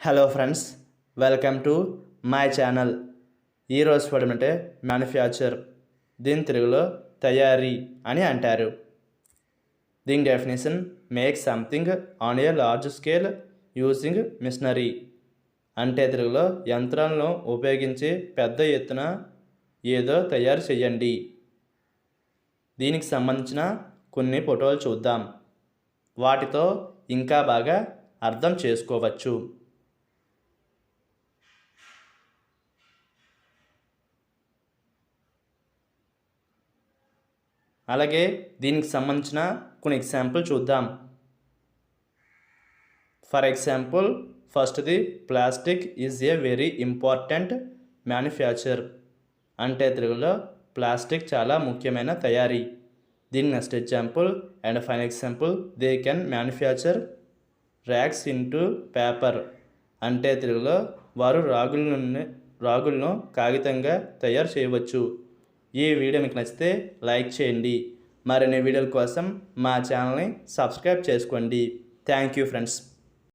Hello friends, welcome to my channel. ఈరోజు పదం అంటే మ్యానుఫ్యాక్చర్. దీని తెలుగులో తయారీ అని అంటారు. దీని definition make something on a large scale using machinery. అంటే తెలుగులో యంత్రాలను ఉపయోగించి పెద్ద ఎత్తున ఏదో తయారు చేయండి. దీనికి సంబంధించిన కొన్ని ఫోటోలు చూద్దాం. వాటితో ఇంకా బాగా అర్థం చేసుకోవచ్చు. అలాగే దీనికి సంబంధించిన కొన్ని ఎగ్జాంపుల్ చూద్దాం. ఫర్ ఎగ్జాంపుల్, ఫస్ట్ది plastic is a very important manufacture. అంటే తెలుగులో ప్లాస్టిక్ చాలా ముఖ్యమైన తయారీ. దీని next example and final example, they can manufacture racks into paper. అంటే తెలుగులో వారు రాగులను కాగితంగా తయారు చేయవచ్చు. ఈ వీడియో మీకు నచ్చితే లైక్ చేయండి. మరిన్ని వీడియోల కోసం మా ఛానల్ని సబ్స్క్రైబ్ చేసుకోండి. Thank you friends.